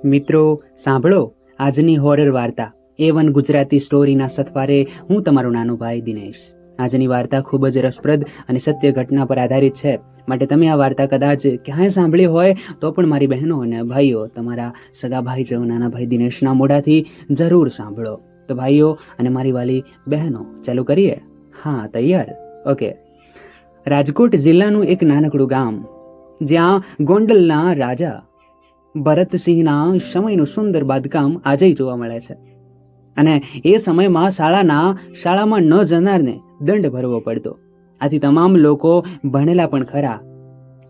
મિત્રો, સાંભળો આજની હોરર વાર્તા A1 ગુજરાતી સ્ટોરીના સથવારે હું તમારો નાનો ભાઈ દિનેશ. આજની વાર્તા ખૂબ જ રસપ્રદ અને સત્ય ઘટના પર આધારિત છે, માટે તમે આ વાર્તા કદાચ ક્યાંય સાંભળી હોય તો પણ મારી બહેનો અને ભાઈઓ તમારા સગા ભાઈ જેવો નાના ભાઈ દિનેશના મોઢાથી જરૂર સાંભળો. તો ભાઈઓ અને મારી વાલી બહેનો, ચાલુ કરીએ? હા, તૈયાર? ઓકે. રાજકોટ જિલ્લાનું એક નાનકડું ગામ, જ્યાં ગોંડલના રાજા ભરતસિંહના સમયનું સુંદર બાંધકામ આજે જોવા મળે છે. અને એ સમયમાં શાળામાં ન જનારને દંડ ભરવો પડતો. આથી તમામ લોકો ભણેલા પણ ખરા.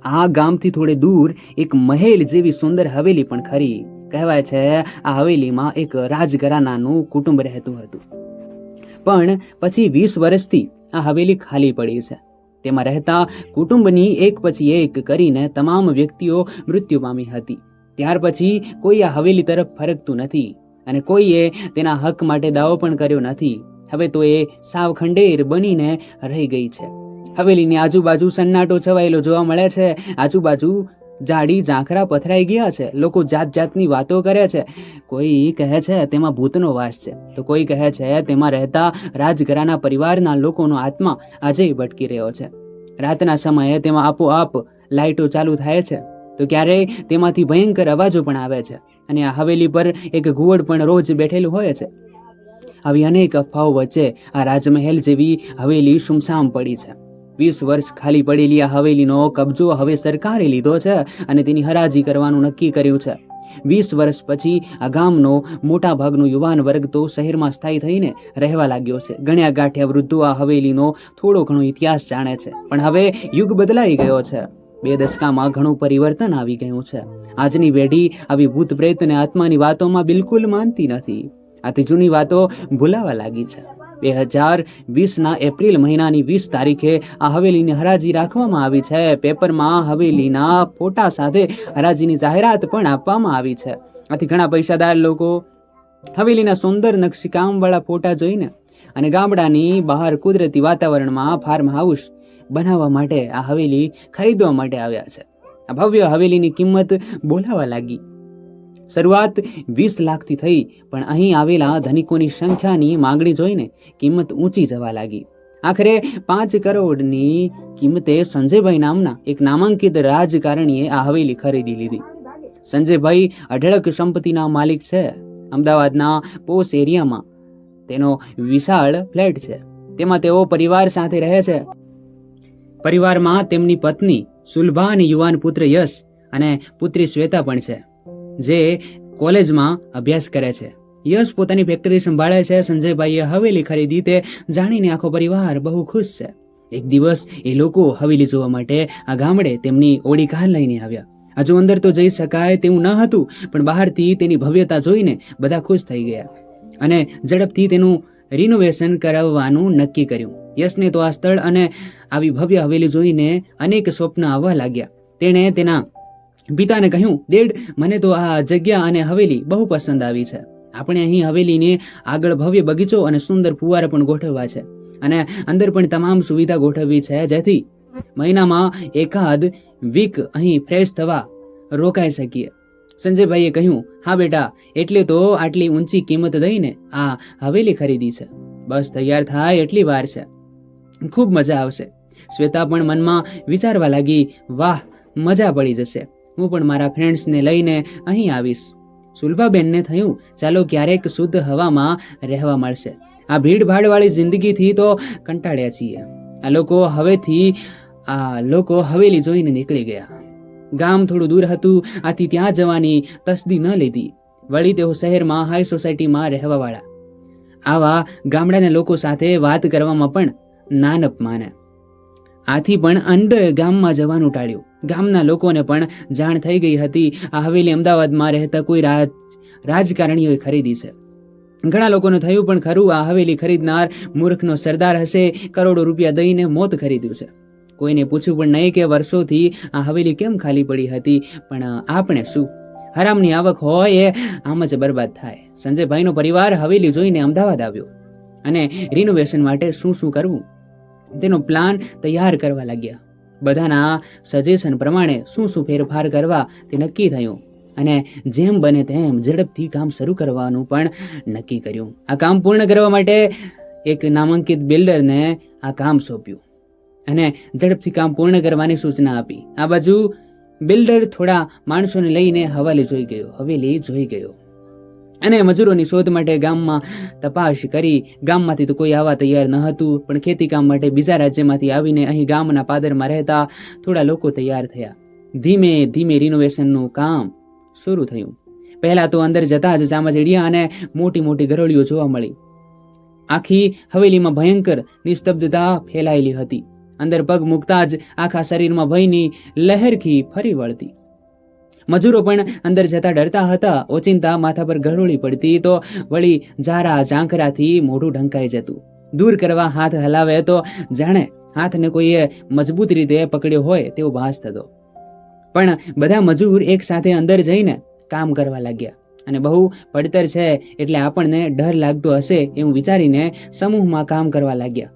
આ ગામથી થોડે દૂર એક મહેલ જેવી સુંદર હવેલી પણ ખરી. કહેવાય છે આ હવેલીમાં એક રાજઘરાનાનું કુટુંબ રહેતું હતું. પણ પછી 20 વર્ષથી આ હવેલી ખાલી પડી છે. તેમાં રહેતા કુટુંબની એક પછી એક કરીને તમામ વ્યક્તિઓ મૃત્યુ પામી હતી. ત્યાર પછી કોઈ આ હવેલી તરફ ફરકતું નથી અને કોઈએ તેના હક માટે દાવો પણ કર્યો નથી. હવે તો એ સાવ ખંડેર બનીને રહી ગઈ છે. હવેલીની આજુબાજુ સન્નાટો છવાયેલો જોવા મળે છે. આજુબાજુ જાડી ઝાંખરા પથરાઈ ગયા છે. લોકો જાત જાતની વાતો કરે છે. કોઈ કહે છે તેમાં ભૂતનો વાસ છે, તો કોઈ કહે છે તેમાં રહેતા રાજઘરાના પરિવારના લોકોનો આત્મા આજે ભટકી રહ્યો છે. રાતના સમયે તેમાં આપોઆપ લાઇટો ચાલુ થાય છે, તો ક્યારેય તેમાંથી ભયંકર અવાજો પણ આવે છે. અને આ હવેલી પર એક ઘુવડ પણ રોજ બેઠેલું હોય છે. આવી અનેક અફવાઓ વચ્ચે આ રાજમહેલ જેવી હવેલી સુમસામ પડી છે. 20 વર્ષ ખાલી પડેલી આ હવેલીનો કબજો હવે સરકારે લીધો છે અને તેની હરાજી કરવાનું નક્કી કર્યું છે. 20 વર્ષ પછી આ ગામનો મોટા ભાગનો યુવાન વર્ગ તો શહેરમાં સ્થાયી થઈને રહેવા લાગ્યો છે. ગણ્યા ગાંઠ્યા વૃદ્ધો આ હવેલીનો થોડો ઘણો ઇતિહાસ જાણે છે. પણ હવે યુગ બદલાઈ ગયો છે. 2 દશકામાં ઘણું પરિવર્તન આવી ગયું છે. આજની પેઢી આવી ભૂત પ્રેત અને આત્માની વાતોમાં બિલકુલ માનતી નથી. આથી જૂની વાતો ભૂલાવા લાગી છે. 2020ના એપ્રિલ મહિનાની 20 તારીખે આ હવેલીની હરાજી રાખવામાં આવી છે. પેપરમાં હવેલીના ફોટા સાથે હરાજીની જાહેરાત પણ આપવામાં આવી છે. આથી ઘણા પૈસાદાર લોકો હવેલીના સુંદર નકશીકામવાળા ફોટા જોઈને અને ગામડાની બહાર કુદરતી વાતાવરણમાં ફાર્મ હાઉસ બનાવવા માટે આ હવેલી ખરીદવા માટે આવ્યા છે. આ ભવ્ય હવેલીની કિંમત બોલાવા લાગી. શરૂઆત 20 લાખથી થઈ, પણ અહીં આવેલા ધનિકોની સંખ્યાની માંગણી જોઈને કિંમત ઊંચી જવા લાગી. આખરે 5 કરોડની કિંમતે સંજયભાઈ નામના એક નામાંકિત રાજકારણીએ આ હવેલી ખરીદી લીધી. સંજયભાઈ અઢળક સંપત્તિના માલિક છે. અમદાવાદના પોશ એરિયામાં તેનો વિશાળ ફ્લેટ છે. તેમાં તેઓ પરિવાર સાથે રહે છે. પરિવારમાં તેમની પત્ની સુલભા અને યુવાન પુત્ર યશ અને પુત્રી શ્વેતા પણ છે, જે કોલેજમાં અભ્યાસ કરે છે. યશ પોતાની ફેક્ટરી સંભાળે છે. સંજયભાઈએ હવેલી ખરીદી તે જાણીને આખો પરિવાર બહુ ખુશ છે. એક દિવસ એ લોકો હવેલી જોવા માટે આ ગામડે તેમની ઓડી કાર લઈને આવ્યા. હજુ અંદર તો જઈ શકાય તેવું ન હતું, પણ બહારથી તેની ભવ્યતા જોઈને બધા ખુશ થઈ ગયા અને ઝડપથી તેનું રિનોવેશન કરાવવાનું નક્કી કર્યું. યશને તો આ સ્થળ અને આવી ભવ્ય હવેલી જોઈને અનેક સ્વપ્ન આવવા લાગ્યા. તેણે તેના પિતાને કહ્યું, ડેડ, મને તો આ જગ્યા અને હવેલી બહુ પસંદ આવી છે. આપણે અહીં હવેલીને આગળ ભવ્ય બગીચો અને સુંદર ફુવારા પણ ગોઠવવા છે અને અંદર પણ તમામ સુવિધા ગોઠવવી છે, જેથી મહિનામાં એકાદ વીક અહીં ફ્રેશ થવા રોકાઈ શકીએ. સંજયભાઈએ કહ્યું, હા બેટા, એટલે તો આટલી ઊંચી કિંમત દઈને આ હવેલી ખરીદી છે. બસ તૈયાર થાય એટલી વાર છે, ખૂબ મજા આવશે. શ્વેતા પણ મનમાં વિચારવા લાગી, વાહ, મજા પડી જશે. હું પણ મારા ફ્રેન્ડ્સને લઈને અહીં આવીશ. સુલભાબેનને થયું, ચાલો ક્યારેક શુદ્ધ હવામાં રહેવા મળશે. આ ભીડભાડવાળી જિંદગીથી તો કંટાળ્યા છીએ. આ લોકો હવેલી જોઈને નીકળી ગયા. ગામ થોડું દૂર હતું, આથી ત્યાં જવાની તસદી ન લીધી. વળી તેઓ શહેરમાં હાઈ સોસાયટીમાં રહેવાવાળા. આવા ગામડાના લોકો સાથે વાત કરવામાં પણ નાનપ માને. આથી પણ અંદર ગામમાં જવાનું ટાળ્યું. ગામના લોકોને પણ જાણ થઈ ગઈ હતી આ હવેલી અમદાવાદમાં રહેતા કોઈ રાજકારણીઓએ ખરીદી છે. ઘણા લોકોને થયું પણ ખરું, આ હવેલી ખરીદનાર મૂર્ખનો સરદાર હશે, કરોડો રૂપિયા દઈને મોત ખરીદ્યું છે. કોઈને પૂછ્યું પણ નહીં કે વર્ષોથી આ હવેલી કેમ ખાલી પડી હતી. પણ આપણે શું, હરામની આવક હોય એ આમ જ બરબાદ થાય. સંજયભાઈનો પરિવાર હવેલી જોઈને અમદાવાદ આવ્યો અને રિનોવેશન માટે શું કરવું તેનો પ્લાન તૈયાર કરવા લાગ્યા. બધાના સજેશન પ્રમાણે શું ફેરફાર કરવા તે નક્કી થયું અને જેમ બને તેમ ઝડપથી કામ શરૂ કરવાનું પણ નક્કી કર્યું. આ કામ પૂર્ણ કરવા માટે એક નામાંકિત બિલ્ડરને આ કામ સોંપ્યું અને ઝડપથી કામ પૂર્ણ કરવાની સૂચના આપી. આ બાજુ બિલ્ડર થોડા માણસોને લઈને હવેલી જોઈ ગયો અને મજૂરોની શોધ માટે ગામમાં તપાસ કરી. ગામમાંથી તો કોઈ આવવા તૈયાર ન હતું, પણ ખેતી કામ માટે બીજા રાજ્યમાંથી આવીને અહીં ગામના પાદરમાં રહેતા થોડા લોકો તૈયાર થયા. ધીમે ધીમે રિનોવેશનનું કામ શરૂ થયું. પહેલા તો અંદર જતા જ ચામાચીડિયા અને મોટી મોટી ઘરોળીઓ જોવા મળી. આખી હવેલીમાં ભયંકર નિસ્તબ્ધતા ફેલાયેલી હતી. અંદર પગ મૂકતા જ આખા શરીરમાં ભયની લહેરખી ફરી વળતી. મજૂરો પણ અંદર જતા ડરતા હતા. ઓચિંતા માથા પર ઘરોળી પડતી તો વળી જારા ઝાંખરાથી મોઢું ઢંકાઈ જતું. દૂર કરવા હાથ હલાવે તો જાણે હાથને કોઈએ મજબૂત રીતે પકડ્યો હોય તેવો ભાસ થતો. પણ બધા મજૂર એક સાથે અંદર જઈને કામ કરવા લાગ્યા અને બહુ પડતર છે એટલે આપણને ડર લાગતો હશે એવું વિચારીને સમૂહમાં કામ કરવા લાગ્યા.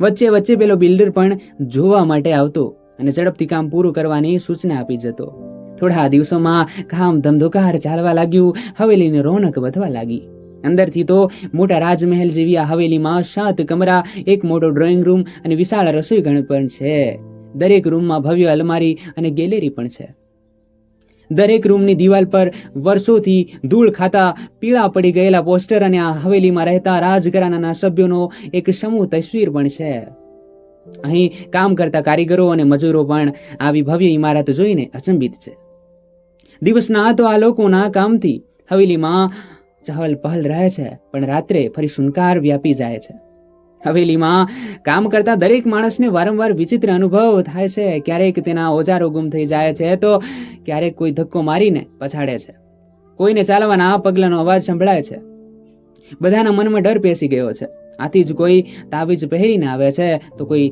વચ્ચે વચ્ચે પેલો બિલ્ડર પણ જોવા માટે આવતો અને ઝડપથી કામ પૂરું કરવાની સૂચના આપી જતો. થોડા દિવસોમાં કામ ધમધોકાર ચાલવા લાગ્યું. હવેલીની રોનક વધવા લાગી. અંદરથી તો મોટા રાજમહેલ જેવી આ હવેલીમાં 7 કમરા, એક મોટો ડ્રોઈંગ રૂમ અને વિશાળ રસોઈ ઘર પણ છે. દરેક રૂમમાં ભવ્ય અલમારી અને ગેલેરી પણ છે. દરેક રૂમની દિવાલ પર વર્ષોથી ધૂળ ખાતા પીળા પડી ગયેલા પોસ્ટર અને આ હવેલીમાં રહેતા રાજઘરાનાના સભ્યોનો એક સમૂહ તસવીર પણ છે. અહીં કામ કરતા કારીગરો અને મજૂરો પણ આવી ભવ્ય ઇમારત જોઈને અચંબિત છે. દિવસના તો આ લોકોના કામથી હવેલીમાં ચહલ પહલ રહે છે, પણ રાત્રે ફરી સુનકાર વ્યાપી જાય છે. હવેલીમાં કામ કરતા દરેક માણસને વારંવાર વિચિત્ર અનુભવ થાય છે. ક્યારેક તેના ઓજારો ગુમ થઈ જાય છે તો ક્યારેક કોઈ ધક્કો મારીને પછાડે છે. કોઈને ચાલવાના પગલાનો અવાજ સંભળાય છે. બધાના મનમાં ડર પેસી ગયો છે. આથી જ કોઈ તાવીજ પહેરીને આવે છે તો કોઈ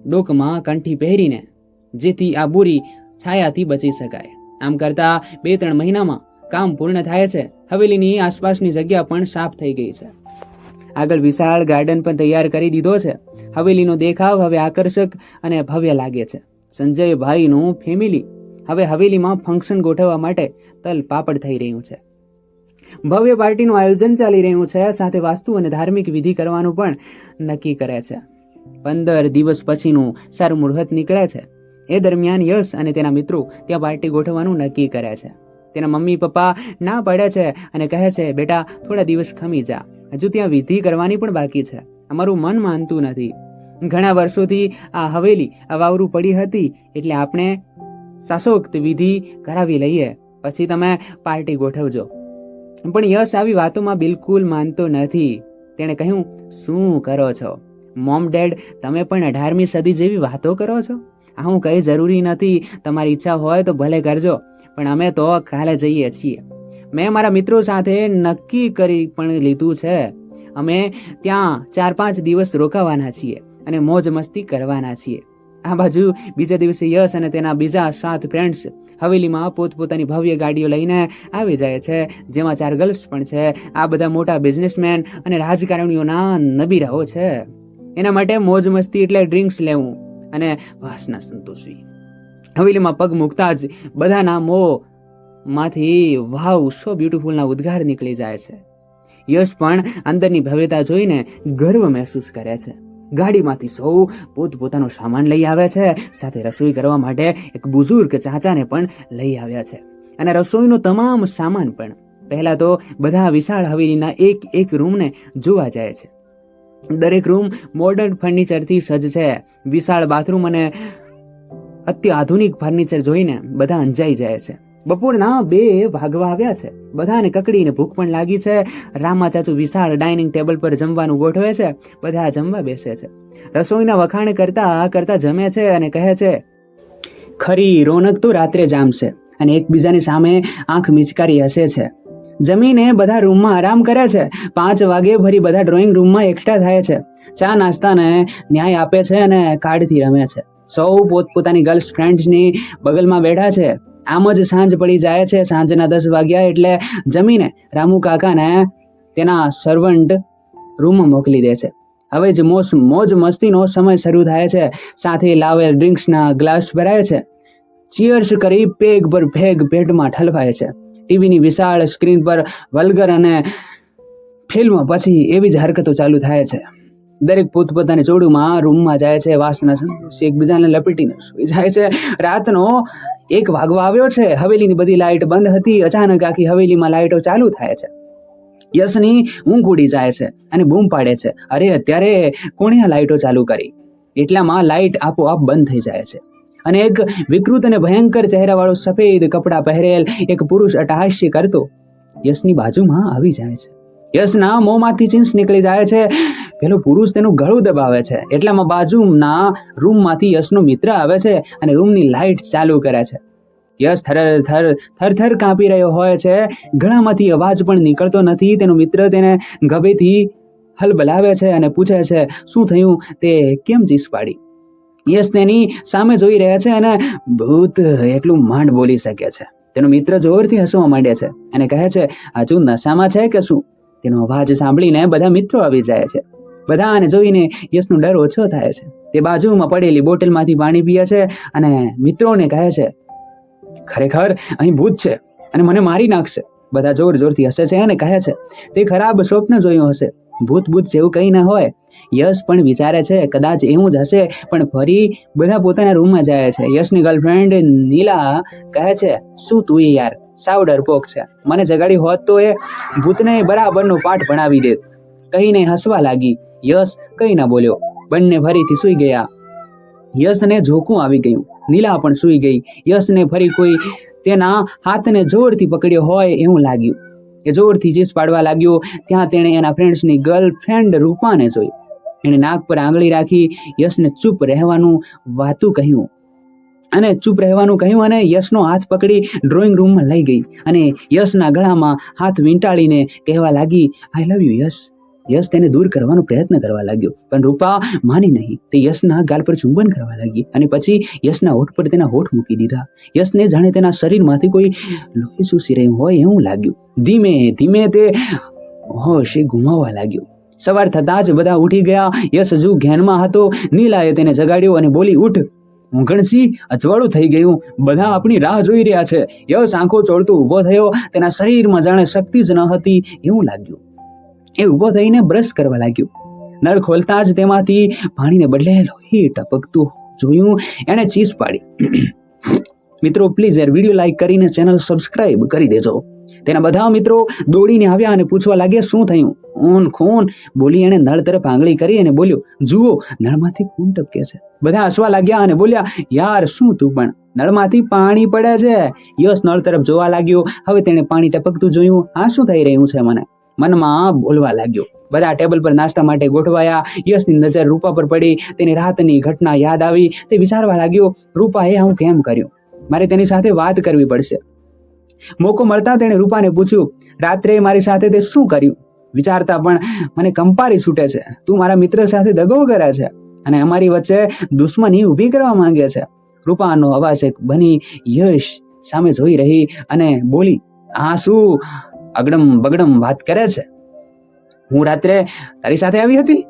ડોકમાં કંઠી પહેરીને, જેથી આ બુરી છાયાથી બચી શકાય. આમ કરતા 2-3 મહિનામાં કામ પૂર્ણ થાય છે. હવેલીની આસપાસની જગ્યા પણ સાફ થઈ ગઈ છે. આગળ વિશાળ ગાર્ડન પણ તૈયાર કરી દીધો છે. હવેલીનો દેખાવ હવે આકર્ષક અને ભવ્ય લાગે છે. સંજયભાઈનું ફેમિલી હવે હવેલીમાં ફંક્શન ગોઠવવા માટે તલ પાપડ થઈ રહ્યું છે. ભવ્ય પાર્ટીનું આયોજન ચાલી રહ્યું છે. સાથે વાસ્તુ અને ધાર્મિક વિધિ કરવાનું પણ નક્કી કરે છે. 15 દિવસ પછીનું સારું મુહૂર્ત નીકળે છે. એ દરમિયાન યશ અને તેના મિત્રો ત્યાં પાર્ટી ગોઠવવાનું નક્કી કરે છે. તેના મમ્મી પપ્પા ના પડે છે અને કહે છે, બેટા થોડા દિવસ ખમી જા, હજુ ત્યાં વિધિ કરવાની પણ બાકી છે. અમારું મન માનતું નથી. ઘણા વર્ષોથી આ હવેલી અવાવરું પડી હતી, એટલે આપણે શાસોક્ત વિધિ કરાવી લઈએ, પછી તમે પાર્ટી ગોઠવજો. પણ યશ આવી વાતોમાં બિલકુલ માનતો નથી. તેણે કહ્યું, શું કરો છો મોમ ડેડ, તમે પણ 18મી સદી જેવી વાતો કરો છો? હું કંઈ જરૂરી નથી. તમારી ઈચ્છા હોય તો ભલે કરજો, પણ અમે તો કાલે જઈએ છીએ. મેં મારા મિત્રો સાથે નક્કી કરી પણ લીધું છે. અમે ત્યાં 4-5 દિવસ રોકાવાના છીએ અને મોજ મસ્તી કરવાના છીએ. આ બાજુ બીજા દિવસે યશ અને તેના બીજા 7 ફ્રેન્ડ્સ હવેલીમાં પોતપોતાની ભવ્ય ગાડીઓ લઈને આવી જાય છે, જેમાં 4 ગર્લ્સ પણ છે. આ બધા મોટા બિઝનેસમેન અને રાજકારણીઓના નબીરાઓ છે. એના માટે મોજ મસ્તી એટલે ડ્રિંક્સ લેવું અને વાસના સંતોષવી. હવેલીમાં પગ મૂકતા જ બધાના મોંમાંથી વાવ સો બ્યુટીફુલના ઉદ્ગાર નીકળી જાય છે. યશ પણ અંદરની ભવ્યતા જોઈને ગર્વ મહેસૂસ કરે છે. ગાડીમાંથી સૌ પોતપોતાનો સામાન લઈ આવે છે. સાથે રસોઈ કરવા માટે એક બુઝુર્ગ ચાચાને પણ લઈ આવ્યા છે અને રસોઈનો તમામ સામાન પણ. પહેલા તો બધા વિશાળ હવેલીના એક રૂમને જોવા જાય છે. દરેક રૂમ મોડર્ન ફર્નિચરથી સજ્જ છે. વિશાળ બાથરૂમ અને અત્યાધુનિક ફર્નિચર જોઈને બધા અંજાઈ જાય છે. બપોરના 2 વાગવા આવ્યા છે. બધાને કકડીને ભૂખ પણ લાગી છે. રામા ચાચુ વિશાળ ડાઇનિંગ ટેબલ પર જમવાનું ગોઠવે છે. બધા જમવા બેસે છે. રસોઈના વખાણ કરતા જમે છે અને કહે છે, ખરી રોનક તો રાત્રે જામશે. અને એકબીજાની સામે આંખ મિચકારી હસે છે. જમીને બધા રૂમમાં આરામ કરે છે. 5 વાગે ફરી બધા ડ્રોઈંગ રૂમમાં એકઠા થાય છે. ચા નાસ્તાને ન્યાય આપે છે અને કાર્ડથી રમે છે. સૌ પોતપોતાની ગર્લ્સ ફ્રેન્ડ્સની બગલમાં બેઠા છે. આમ જ સાંજ પડી જાય છે. સાંજના 10 વાગ્યા એટલે જમીને રામુ કાકાને તેના સર્વન્ટ રૂમમાં મોકલી દે છે. હવે જ મોજ મસ્તીનો સમય શરૂ થાય છે. સાથે લાવેલ ડ્રિંક્સના ગ્લાસ ભરાય છે. ચીયર્સ કરી પેગ પર પેગ પેટમાં ઠલવાય છે. ટીવીની વિશાળ સ્ક્રીન પર વલ્ગર અને ફિલ્મ પછી એવી જ હરકતો ચાલુ થાય છે. દરેક પોતપોતાની જોડુમાં રૂમમાં જાય છે, વાસના એકબીજાને લપેટીને સુઈ જાય છે. રાતનો 1 વાગવા આવ્યો છે. હવેલીની બધી લાઇટ બંધ હતી. અચાનક આખી હવેલીમાં લાઇટો ચાલુ થાય છે. યશની ઊંઘ ઉડી જાય છે અને બૂમ પાડે છે, અરે અત્યારે કોણે આ લાઇટો ચાલુ કરી? એટલામાં લાઇટ આપોઆપ બંધ થઈ જાય છે અને એક વિકૃત અને ભયંકર ચહેરાવાળો સફેદ કપડાં પહેરેલ એક પુરુષ અટ્ટહાસ્ય કરતો યશની બાજુમાં આવી જાય છે. યશના મોંમાંથી ચીંસ નીકળી જાય છે. પેલો પુરુષ તેનું ગળું દબાવે છે. એટલામાં બાજુના રૂમમાંથી યશનો મિત્ર આવે છે અને રૂમની લાઇટ ચાલુ કરે છે. યશ થર કાંપી રહ્યો હોય છે. ગળામાંથી અવાજ પણ નીકળતો નથી. તેનો મિત્ર તેને ગભેથી હલબલાવે છે અને પૂછે છે, શું થયું? તે કેમ ચીસ પાડી? યશ તેની સામે જોઈ રહ્યા છે અને ભૂત એટલું માંડ બોલી શકે છે. તેનો મિત્ર જોરથી હસવા માંડે છે અને કહે છે, હજુ નશામાં છે કે શું? તેનો અવાજ સાંભળીને બધા મિત્રો આવી જાય છે. બધાને જોઈને યશનો ડર ઓછો થાય છે. તે બાજુમાં પડેલી બોટલમાંથી પાણી પીએ છે અને મિત્રોને કહે છે, ખરેખર અહીં ભૂત છે અને મને મારી નાખશે. બધા જોરથી હસે છે અને કહે છે, તે ખરાબ સ્વપ્ન જોયું હશે. ભૂત જેવું કંઈ ના હોય. યશ પણ વિચારે છે કદાચ એવું જ હશે, પણ ફરી બધા પોતાના રૂમમાં જાય છે. યશની ગર્લફ્રેન્ડ નીલા કહે છે, શું તું યાર સાવ ડરપોક છે. મને જગાડી હોત તો એ ભૂતને બરાબરનો પાઠ ભણાવી દેત. કહીને હસવા લાગી. યશ કંઈ ના બોલ્યો. બંને ફરીથી સૂઈ ગયા. યશને ઝોકું આવી ગયું. નીલા પણ સૂઈ ગઈ. યશને ફરી કોઈ તેના હાથને જોરથી પકડ્યો હોય એવું લાગ્યું. એ જોરથી ચીસ પાડવા લાગ્યો. ત્યાં તેણે એના ફ્રેન્ડ્સની ગર્લફ્રેન્ડ રૂપાને જોઈ. એણે નાક પર આંગળી રાખી યશને ચૂપ રહેવાનું કહ્યું અને યશનો હાથ પકડી ડ્રોઈંગ રૂમમાં લઈ ગઈ અને યશના ગળામાં હાથ વીંટાળીને કહેવા લાગી, આઈ લવ યુ યશ. યશ તેને દૂર કરવાનો પ્રયત્ન કરવા લાગ્યો, પણ રૂપા માની નહીં. તે યશના ગાલ પર ચુંબન કરવા લાગી અને પછી યશના હોઠ પર તેના હોઠ મૂકી દીધા. યશને જાણે તેના શરીરમાંથી કોઈ લોહી ચૂસી રહ્યું હોય એવું લાગ્યું. ધીમે ધીમે તે હોશ ગુમાવવા લાગ્યો. સવાર થતાં જ બધા ઉઠી ગયા. યશ હજુ ઘેનમાં હતો. નીલાએ તેને જગાડ્યો અને બોલી, ઉઠ, ઊંઘણસી, અજવાળું થઈ ગયું. બધા આપણી રાહ જોઈ રહ્યા છે. યશ આંખો ચોળતો ઊભો થયો. તેના શરીરમાં જાણે શક્તિ જ ન હતી એવું લાગ્યું. એ ઊભો થઈને બ્રશ કરવા લાગ્યો. નળ ખોલતા જ તેમાંથી પાણીને બદલે લોહી ટપકતું જોયું. એણે ચીસ પાડી. મિત્રો પ્લીઝ યાર વિડીયો લાઈક કરીને ચેનલ સબસ્ક્રાઇબ કરી દેજો. તેના બધા મિત્રો દોડીને આવ્યા અને પૂછવા લાગ્યા, શું થયું? ખૂન બોલી એણે નળ તરફ આંગળી કરી અને બોલ્યો, જુઓ નળમાંથી ખૂન ટપકે છે. બધા હસવા લાગ્યા અને બોલ્યા, યાર શું તું પણ, નળમાંથી પાણી પડે છે. યશ નળ તરફ જોવા લાગ્યો. હવે તેણે પાણી ટપકતું જોયું. આ શું થઈ રહ્યું છે? મનમાં બોલવા લાગ્યો. બધા ટેબલ પર નાસ્તા માટે ગોઠવાયા. યશની નજર રૂપા પર પડી. તેની રાતની ઘટના યાદ આવી. તે વિચારવા લાગ્યો, રૂપાએ આવું કેમ કર્યું? મારે તેની સાથે વાત કરવી પડશે. મોકો મળતા તેણે રૂપાને પૂછ્યું, રાત્રે મારી સાથે તે શું કર્યું? વિચારતા પણ મને કંપારી છૂટે છે. તું મારા મિત્ર સાથે દગો કરે છે અને અમારી વચ્ચે દુશ્મની ઊભી કરવા માંગે છે. રૂપાનો અવાજ એક બની યશ સામે જોઈ રહી અને બોલી, આ શું અગડમ બગડમ વાત કરે છે? હું રાત્રે તારી સાથે આવી હતી,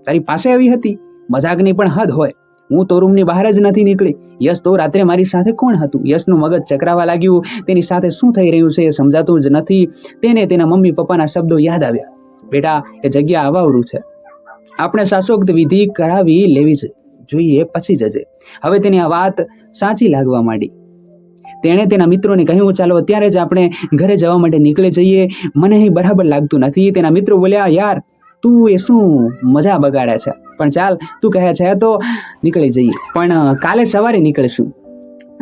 તારી પાસે આવી હતી. મજાકની પણ હદ હોય. હું તો રૂમની બહાર જ નથી નીકળી. યશ તો રાત્રે મારી સાથે કોણ હતું? યશનું મગજ ચકરાવા લાગ્યું. તેની સાથે શું થઈ રહ્યું છે એ સમજાતું જ નથી. તેને તેના મમ્મી પપ્પાના શબ્દો યાદ આવ્યા, બેટા એ જગ્યા અવાવરું છે, આપણે શાસ્ત્રોક્ત વિધિ કરાવી લેવી જોઈએ પછી જજે. હવે તેની આ વાત સાચી લાગવા માંડી. તેણે તેના મિત્રોને કહ્યું, ચાલો અત્યારે જ આપણે ઘરે જવા માટે નીકળી જઈએ. મને અહીં બરાબર લાગતું નથી. તેના મિત્રો બોલ્યા, યાર તું એ શું મજા બગાડે છે? પણ ચાલ, તું કહે છે તો નીકળી જઈએ, પણ કાલે સવારે નીકળશું.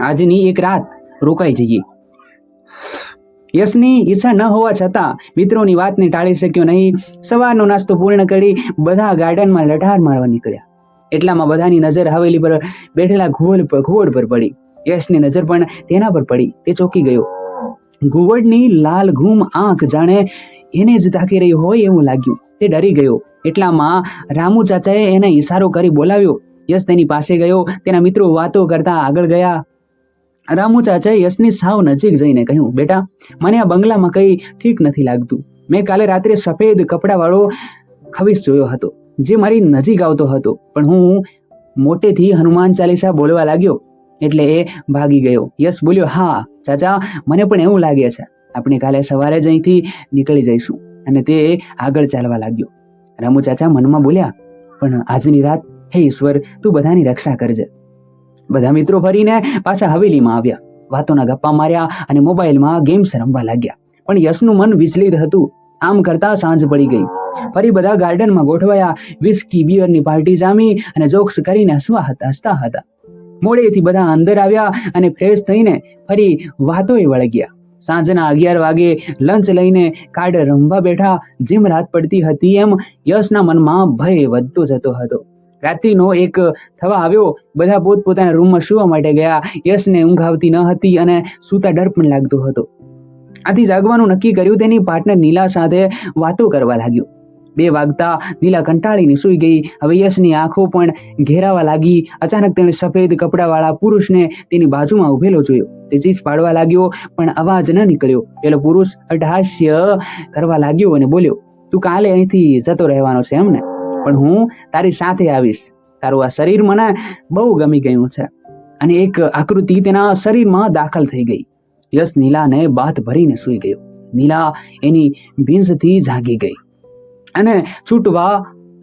આજની એક રાત રોકાઈ જઈએ. યશની ઈચ્છા ન હોવા છતાં મિત્રોની વાતને ટાળી શક્યો નહીં. સવારનો નાસ્તો પૂર્ણ કરી બધા ગાર્ડનમાં લટાર મારવા નીકળ્યા. એટલામાં બધાની નજર હવેલી પર બેઠેલા ઘુવડ પર પડી. યશની નજર પણ તેના પર પડી. તે ચોંકી ગયો. ઘુવડની લાલ ઘૂમ આંખ જાણે એને જ તાકી રહી હોય એવું લાગ્યું. તે ડરી ગયો. એટલામાં રામુ ચાચાએ એને ઈશારો કરી બોલાવ્યો. યશ તેની પાસે ગયો. તેના મિત્રો વાતો કરતા આગળ ગયા. રામુ ચાચાએ યશની સાવ નજીક જઈને કહ્યું, બેટા મને આ બંગલામાં કંઈ ઠીક નથી લાગતું. મેં કાલે રાત્રે સફેદ કપડાવાળો ખવીસ જોયો હતો જે મારી નજીક આવતો હતો, પણ હું મોટેથી હનુમાન ચાલીસા બોલવા લાગ્યો. એટલે એ ભાગી ગયો. યશ બોલ્યો, હા ચાચા, મને પણ એવું લાગે છે. આપણે કાલે સવારે જ અહીંથી નીકળી જઈશું. અને તે આગળ ચાલવા લાગ્યો. રામુ ચાચા મનમાં બોલ્યા, પણ આજની રાત હે ઈશ્વર, તું બધાની રક્ષા કરજે. બધા મિત્રો ફરીને પાછા હવેલીમાં આવ્યા, વાતોના ગપ્પા માર્યા અને મોબાઈલમાં ગેમ્સ રમવા લાગ્યા. પણ યશનું મન વિચલિત હતું. આમ કરતા સાંજ પડી ગઈ. ફરી બધા ગાર્ડનમાં ગોઠવાયા. વિસ્કી બિયરની પાર્ટી જામી અને જોક્સ કરીને હસતા હતા. મોડેથી બધા અંદર આવ્યા અને ફ્રેશ થઈને ફરી વાતોએ વળગ્યા. સાંજના 11 વાગે લંચ લઈને કાર્ડ રમવા બેઠા. જેમ રાત પડતી હતી એમ યશના મનમાં ભય વધતો જતો હતો. રાત્રિનો 1 થવા આવ્યો. બધા પોતપોતાના રૂમમાં સૂવા માટે ગયા. યશને ઊંઘ આવતી ન હતી અને સૂતા ડર પણ લાગતો હતો. આથી જાગવાનું નક્કી કર્યું. તેની પાર્ટનર નીલા સાથે વાતો કરવા લાગ્યો. 2 વાગતા નીલા કંટાળીને સૂઈ ગઈ. હવે યશની આંખો પણ ઘેરાવા લાગી. અચાનક તેણે સફેદ કપડાવાળા પુરુષને તેની બાજુમાં ઉભેલો જોયો. તે ચીસ પાડવા લાગ્યો પણ અવાજ ન નીકળ્યો. પેલો પુરુષ અટ્ટહાસ્ય કરવા લાગ્યો અને બોલ્યો, તું કાલે અહીંથી જતો રહેવાનો છે એમને? પણ હું તારી સાથે આવીશ. તારું આ શરીર મને બહુ ગમી ગયું છે. અને એક આકૃતિ તેના શરીરમાં દાખલ થઈ ગઈ. યશ નીલાને બાથ ભરીને સૂઈ ગયો. નીલા એની ભીંસથી જાગી ગઈ અને છૂટવા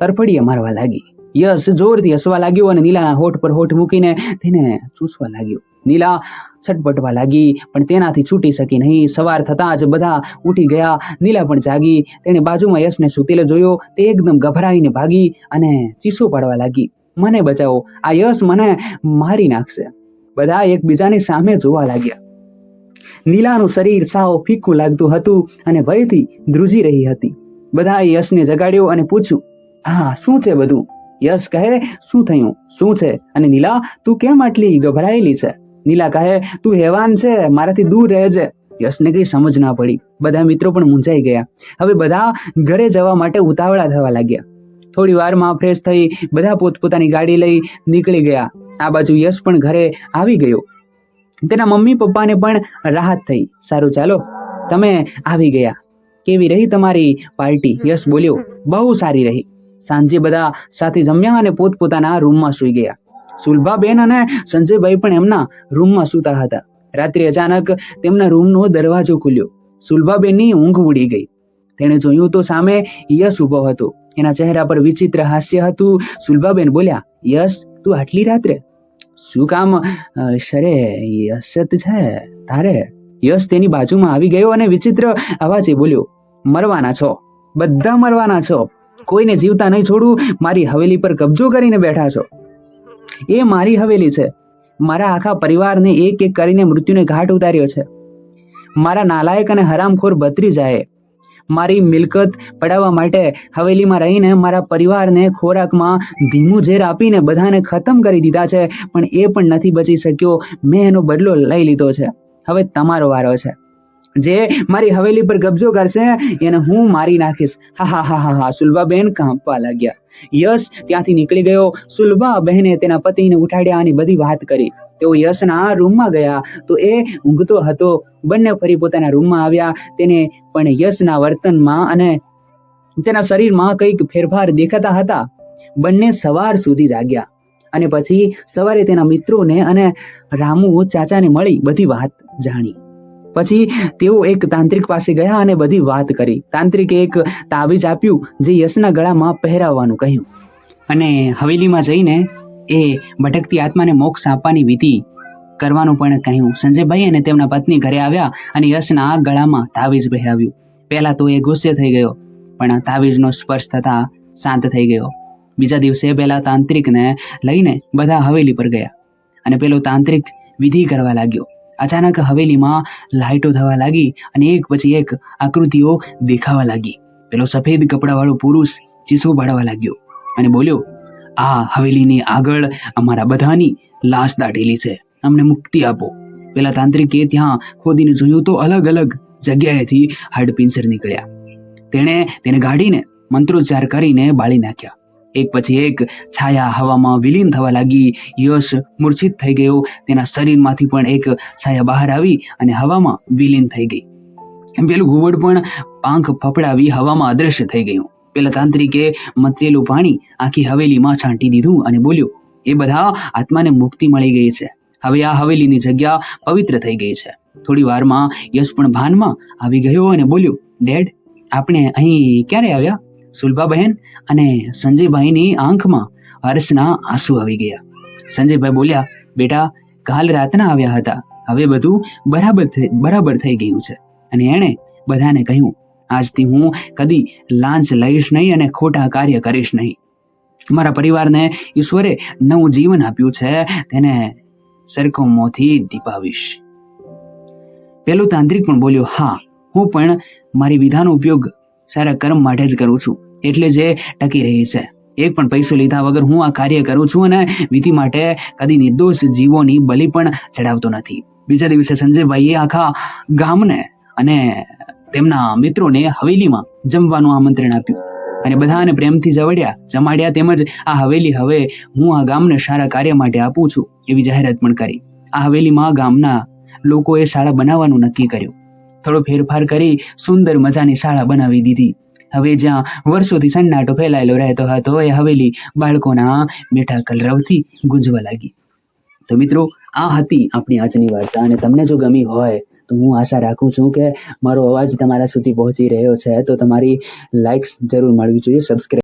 તરફડીએ મારવા લાગી. યશ જોરથી હસવા લાગ્યો અને નીલાના હોઠ પર હોઠ મૂકીને તેને ચૂસવા લાગ્યો. નીલા છટપટવા લાગી પણ તેનાથી છૂટી શકી નહીં. સવાર થતાં જ બધા ઉઠી ગયા. નીલા પણ જાગી. તેણે બાજુમાં યશને સૂતેલો જોયો. તે એકદમ ગભરાઈને ભાગી અને ચીસો પાડવા લાગી, મને બચાવો, આ યશ મને મારી નાખશે. બધા એકબીજાની સામે જોવા લાગ્યા. નીલાનું શરીર સાવ ફીકું લાગતું હતું અને ભયથી ધ્રુજી રહી હતી. બધાએ યશને જગાડ્યો અને પૂછ્યું, હા શું છે બધું? યશ કહે, શું થયું, શું છે? અને નીલા, તું કેમ આટલી ગભરાયેલી છે? નીલા કહે, તું હેવાન છે, મારાથી દૂર રહેજે. યશને કઈ સમજ ના પડી. બધા મિત્રો પણ મૂંઝાઈ ગયા. હવે બધા ઘરે જવા માટે ઉતાવળા થવા લાગ્યા. થોડી વારમાં ફ્રેશ થઈ બધા પોતપોતાની ગાડી લઈ નીકળી ગયા. આ બાજુ યશ પણ ઘરે આવી ગયો. તેના મમ્મી પપ્પાને પણ રાહત થઈ. સારું ચાલો, તમે આવી ગયા. કેવી રહી તમારી પાર્ટી? યશ બોલ્યો, બહુ સારી રહી. સાંજે બધા સાથે જમ્યા અને પોતપોતાના રૂમમાં સૂઈ ગયા. સુલભાબેન અને સંજયભાઈ પણ એમના રૂમમાં સૂતા હતા. રાત્રે અચાનક તેમના રૂમનો દરવાજો ખુલ્યો. સુલભાબેનની ઊંઘ ઉડી ગઈ. તેણે જોયું તો સામે યશ ઊભો હતો. એના ચહેરા પર વિચિત્ર હાસ્ય હતું. સુલભાબેન બોલ્યા, યશ, તું આટલી રાત્રે શું કામ? સરે યશત છે તારે? યશ તેની બાજુમાં આવી ગયો અને વિચિત્ર અવાજે બોલ્યો, મરવાના છો, બધા મરવાના છો. કોઈને જીવતા નહીં છોડું. મારી હવેલી પર કબજો કરીને બેઠા છો. એ મારી હવેલી છે. મારા આખા પરિવારને એક એક કરીને મૃત્યુને ઘાટ ઉતાર્યો છે. મારા નાલાયક અને હરામખોર ભત્રીજાએ મારી મિલકત પડાવવા માટે હવેલીમાં રહીને મારા પરિવારને ખોરાકમાં ધીમું ઝેર આપીને બધાને ખતમ કરી દીધા છે. પણ એ પણ નથી બચી શક્યો. મેં એનો બદલો લઈ લીધો છે. હવે તમારો વારો છે. જે મારી હવેલી પર કબજો કરશે એને હું મારી નાખીશ. હા હા હા હા હા. સુલભાબેન કાંપવા લાગ્યા. યશ ત્યાંથી નીકળી ગયો. સુલભા બહેને તેના પતિને ઉઠાડ્યા અને બધી વાત કરી. તેઓ યશના રૂમમાં ગયા તો એ ઊંઘતો હતો. બંને ફરી પોતાના રૂમમાં આવ્યા. તેને પણ યશના વર્તનમાં અને તેના શરીરમાં કંઈક ફેરફાર દેખાતા હતા. બંને સવાર સુધી જાગ્યા અને પછી સવારે તેના મિત્રોને અને રામુ ચાચાને મળી બધી વાત જાણી. પછી તેઓ એક તાંત્રિક પાસે ગયા અને બધી વાત કરી. તાંત્રિકે એક તાવીજ આપ્યું જે યશના ગળામાં પહેરાવવાનું કહ્યું અને હવેલીમાં જઈને એ ભટકતી આત્માને મોક્ષ આપવાની વિધિ કરવાનું પણ કહ્યું. સંજયભાઈ અને તેમના પત્ની ઘરે આવ્યા અને યશના ગળામાં તાવીજ પહેરાવ્યું. પહેલા તો એ ગુસ્સે થઈ ગયો પણ તાવીજનો સ્પર્શ થતા શાંત થઈ ગયો. બીજા દિવસે પેલા તાંત્રિકને લઈને બધા હવેલી પર ગયા અને પેલો તાંત્રિક વિધિ કરવા લાગ્યો. અચાનક હવેલીમાં લાઇટો થવા લાગી અને એક પછી એક આકૃતિઓ દેખાવા લાગી. પેલો સફેદ કપડાવાળો પુરુષ ચીસો પાડવા લાગ્યો અને બોલ્યો, આ હવેલીની આગળ અમારા બધાની લાશ દાટેલી છે, અમને મુક્તિ આપો. પેલા તાંત્રિકે ત્યાં ખોદીને જોયું તો અલગ અલગ જગ્યાએથી હાડપિંજર નીકળ્યા. તેણે તેને ગાડીને મંત્રોચ્ચાર કરીને બાળી નાખ્યા. એક પછી એક છાયા હવામાં વિલીન થવા લાગી. યશ મૂર્છિત થઈ ગયો. તેના શરીરમાંથી પણ એક છાયા બહાર આવી અને હવામાં વિલીન થઈ ગઈ. પેલું ઘુવડ પણ પાંખ ફફડાવી હવામાં અદ્રશ્ય થઈ ગયું. પેલા તાંત્રિકે મંત્રેલું પાણી આખી હવેલીમાં છાંટી દીધું અને બોલ્યો, એ બધા આત્માને મુક્તિ મળી ગઈ છે. હવે આ હવેલીની જગ્યા પવિત્ર થઈ ગઈ છે. થોડી વારમાં યશ પણ ભાનમાં આવી ગયો અને બોલ્યો, ડેડ, આપણે અહીં ક્યારે આવ્યા? સુલભા બહેન અને સંજયભાઈની આંખમાં હર્ષના આંસુ આવી ગયા. સંજયભાઈ બોલ્યા, બેટા, કાલ રાતના આવ્યા હતા. હવે બધું બરાબર થઈ ગયું છે. અને એણે બધાને કહ્યું, આજથી હું કદી લાંચ લઈશ નહીં અને ખોટા કાર્ય કરીશ નહીં. મારા પરિવારને ઈશ્વરે નવું જીવન આપ્યું છે, તેને સરખો મોંથી દીપાવીશ. પેલો તાંત્રિક પણ બોલ્યો, હા, હું પણ મારી વિધાનો ઉપયોગ સારા કર્મ માટે જ કરું છું, એટલે જ એ ટકી રહી છે. એક પણ પૈસો લીધા વગર હું આ કાર્ય કરું છું અને વિધિ માટે કદી નિર્દોષ જીવોની બલિ પણ ચડાવતો નથી. બીજા દિવસે સંજયભાઈએ આખા ગામને અને તેમના મિત્રોને હવેલીમાં જમવાનું આમંત્રણ આપ્યું અને બધાને પ્રેમથી જમાડ્યા. તેમજ આ હવેલી હવે હું આ ગામને સારા કાર્ય માટે આપું છું એવી જાહેરાત પણ કરી. આ હવેલીમાં ગામના લોકોએ શાળા બનાવવાનું નક્કી કર્યું. થોડો ફેરફાર કરી સુંદર મજાની શાળા બનાવી દીધી. હવે જ્યાં વર્ષોથી સન્નાટો ફેલાયેલો રહેતો હતો એ હવેલી બાળકોના મીઠા કલરવથી ગુંજવા લાગી. તો મિત્રો, આ હતી આપણી આજની વાર્તા અને તમને જો ગમી હોય તો હું આશા રાખું છું કે મારો અવાજ તમારા સુધી પહોંચી રહ્યો છે, તો તમારી લાઇક્સ જરૂર મળવી જોઈએ, સબસ્ક્રાઈબ